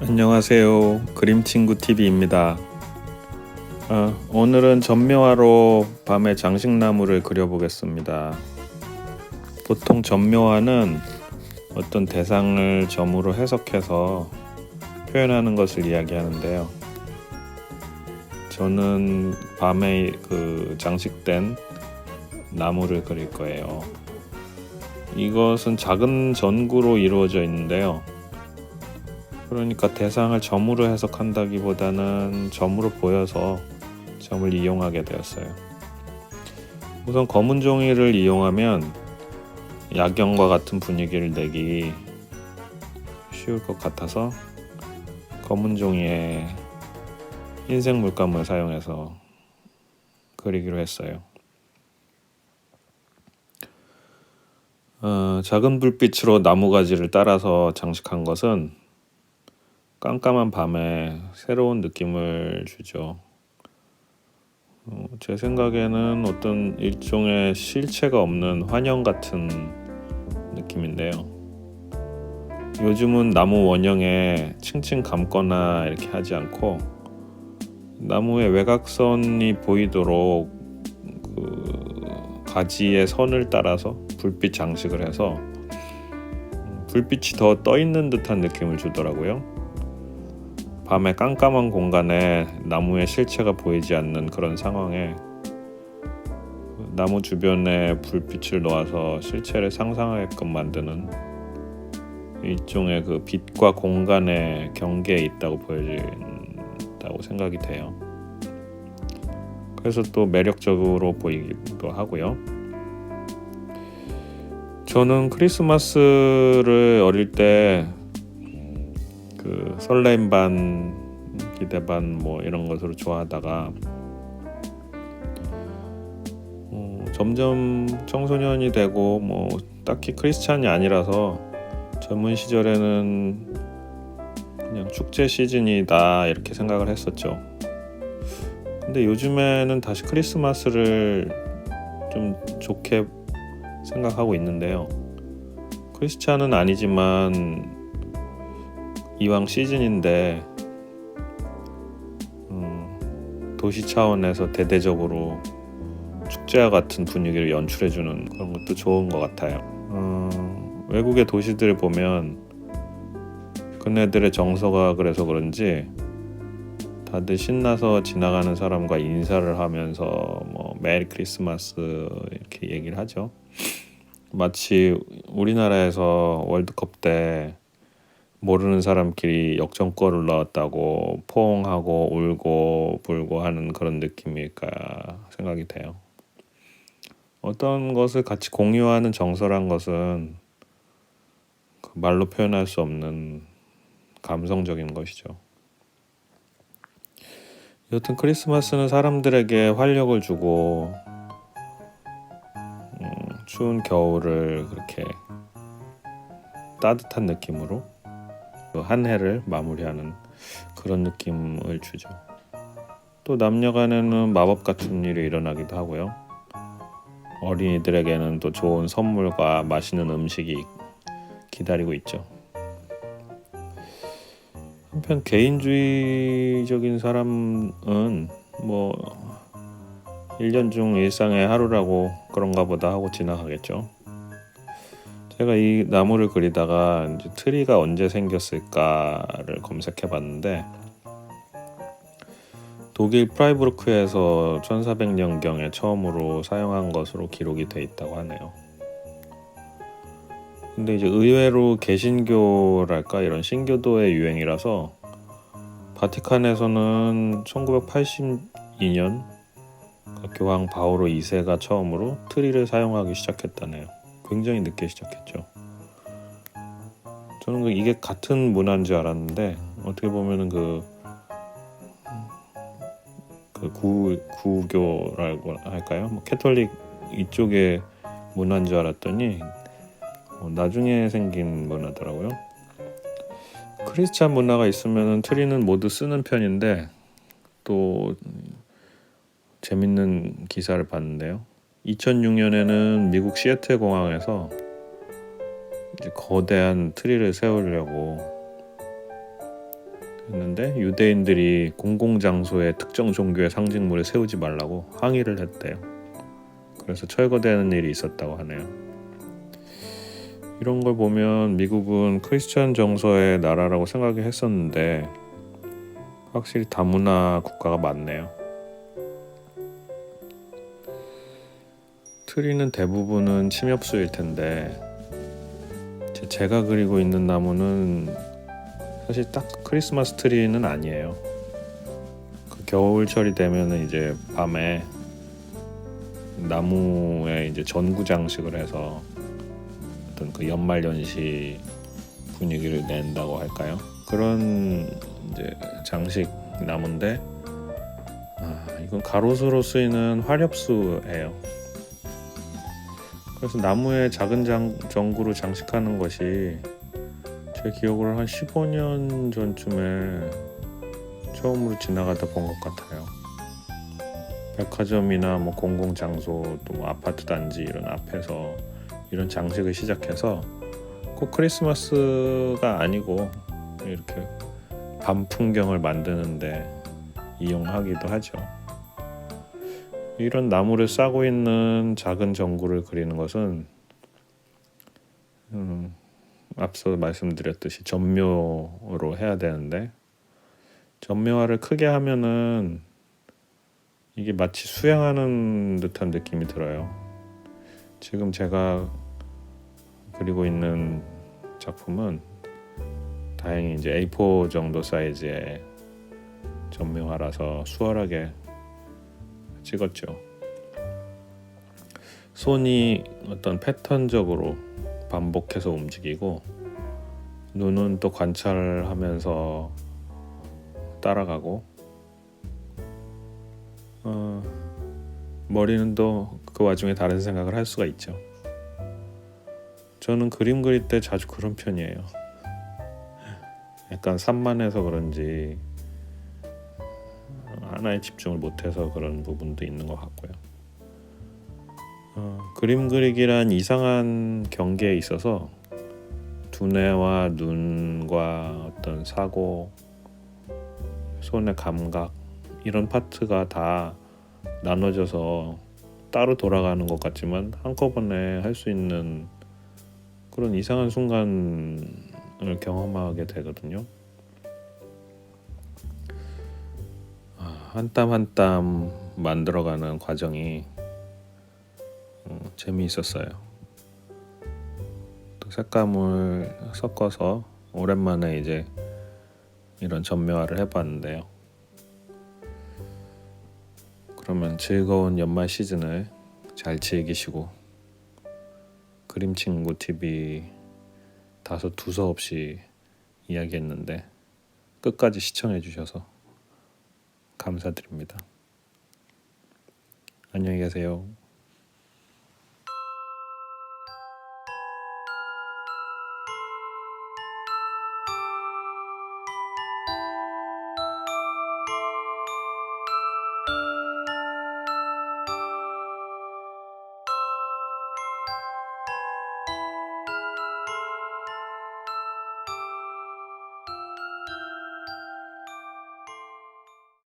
안녕하세요. 그림친구TV입니다. 오늘은 전묘화로 밤에 장식나무를 그려보겠습니다. 보통 전묘화는 어떤 대상을 점으로 해석해서 표현하는 것을 이야기하는데요. 저는 밤에 장식된 나무를 그릴 거예요. 이것은 작은 전구로 이루어져 있는데요. 그러니까 대상을 점으로 해석한다기보다는 점으로 보여서 점을 이용하게 되었어요. 우선 검은 종이를 이용하면 야경과 같은 분위기를 내기 쉬울 것 같아서 검은 종이에 흰색 물감을 사용해서 그리기로 했어요. 작은 불빛으로 나무가지를 따라서 장식한 것은 깜깜한 밤에 새로운 느낌을 주죠. 제 생각에는 어떤 일종의 실체가 없는 환영 같은 느낌인데요. 요즘은 나무 원형에 층층 감거나 이렇게 하지 않고 나무의 외곽선이 보이도록 가지의 선을 따라서 불빛 장식을 해서 불빛이 더 떠 있는 듯한 느낌을 주더라고요. 밤에 깜깜한 공간에 나무의 실체가 보이지 않는 그런 상황에 나무 주변에 불빛을 놓아서 실체를 상상하게끔 만드는 일종의 그 빛과 공간의 경계에 있다고 보여진다고 생각이 돼요. 그래서 또 매력적으로 보이기도 하고요. 저는 크리스마스를 어릴 때 설렘 반 기대 반 이런 것으로 좋아하다가 점점 청소년이 되고 딱히 크리스찬이 아니라서 젊은 시절에는 그냥 축제 시즌이다 이렇게 생각을 했었죠. 근데 요즘에는 다시 크리스마스를 좀 좋게 생각하고 있는데요. 크리스찬은 아니지만 이왕 시즌인데 도시 차원에서 대대적으로 축제와 같은 분위기를 연출해주는 그런 것도 좋은 것 같아요. 외국의 도시들을 보면 그네들의 정서가 그래서 그런지 다들 신나서 지나가는 사람과 인사를 하면서 메리 크리스마스 이렇게 얘기를 하죠. 마치 우리나라에서 월드컵 때 모르는 사람끼리 역전골을 넣었다고 포옹하고 울고 불고 하는 그런 느낌일까 생각이 돼요. 어떤 것을 같이 공유하는 정서란 것은 말로 표현할 수 없는 감성적인 것이죠. 여튼 크리스마스는 사람들에게 활력을 주고 추운 겨울을 그렇게 따뜻한 느낌으로 한 해를 마무리하는 그런 느낌을 주죠. 또 남녀 간에는 마법 같은 일이 일어나기도 하고요. 어린이들에게는 또 좋은 선물과 맛있는 음식이 기다리고 있죠. 한편 개인주의적인 사람은 1년 중 일상의 하루라고 그런가 보다 하고 지나가겠죠. 제가 이 나무를 그리다가 이제 트리가 언제 생겼을까를 검색해 봤는데 독일 프라이부르크에서 1400년경에 처음으로 사용한 것으로 기록이 돼 있다고 하네요. 근데 이제 의외로 개신교랄까 이런 신교도의 유행이라서 바티칸에서는 1982년 교황 바오로 2세가 처음으로 트리를 사용하기 시작했다네요. 굉장히 늦게 시작했죠. 저는 이게 같은 문화인 줄 알았는데 어떻게 보면은 구교라고 할까요? 캐톨릭 이쪽의 문화인 줄 알았더니 나중에 생긴 문화더라고요. 크리스찬 문화가 있으면 트리는 모두 쓰는 편인데 또 재밌는 기사를 봤는데요. 2006년에는 미국 시애틀 공항에서 이제 거대한 트리를 세우려고 했는데 유대인들이 공공장소에 특정 종교의 상징물을 세우지 말라고 항의를 했대요. 그래서 철거되는 일이 있었다고 하네요. 이런 걸 보면 미국은 크리스천 정서의 나라라고 생각을 했었는데 확실히 다문화 국가가 많네요. 트리는 대부분은 침엽수일 텐데 제가 그리고 있는 나무는 사실 딱 크리스마스 트리는 아니에요. 그 겨울철이 되면은 이제 밤에 나무에 이제 전구 장식을 해서 어떤 그 연말 연시 분위기를 낸다고 할까요? 그런 이제 장식 나무인데 이건 가로수로 쓰이는 화렵수예요. 그래서 나무에 작은 전구로 장식하는 것이 제 기억으로 한 15년 전쯤에 처음으로 지나가다 본 것 같아요. 백화점이나 뭐 공공장소 또 뭐 아파트 단지 이런 앞에서 이런 장식을 시작해서 꼭 크리스마스가 아니고 이렇게 밤 풍경을 만드는데 이용하기도 하죠. 이런 나무를 싸고 있는 작은 전구를 그리는 것은 앞서 말씀드렸듯이 전묘로 해야 되는데 전묘화를 크게 하면은 이게 마치 수양하는 듯한 느낌이 들어요. 지금 제가 그리고 있는 작품은 다행히 이제 A4 정도 사이즈의 전묘화라서 수월하게 찍었죠. 손이 어떤 패턴적으로 반복해서 움직이고 눈은 또 관찰하면서 따라가고 머리는 또 그 와중에 다른 생각을 할 수가 있죠. 저는 그림 그릴 때 자주 그런 편이에요. 약간 산만해서 그런지 하나에 집중을 못해서 그런 부분도 있는 것 같고요. 그림 그리기란 이상한 경계에 있어서 두뇌와 눈과 어떤 사고, 손의 감각 이런 파트가 다 나눠져서 따로 돌아가는 것 같지만 한꺼번에 할 수 있는 그런 이상한 순간을 경험하게 되거든요. 한 땀 한 땀 만들어가는 과정이 재미있었어요. 또 색감을 섞어서 오랜만에 이제 이런 전묘화를 해봤는데요. 그러면 즐거운 연말 시즌을 잘 즐기시고 그림친구 TV 다소 두서없이 이야기했는데 끝까지 시청해 주셔서 감사드립니다. 안녕히 계세요.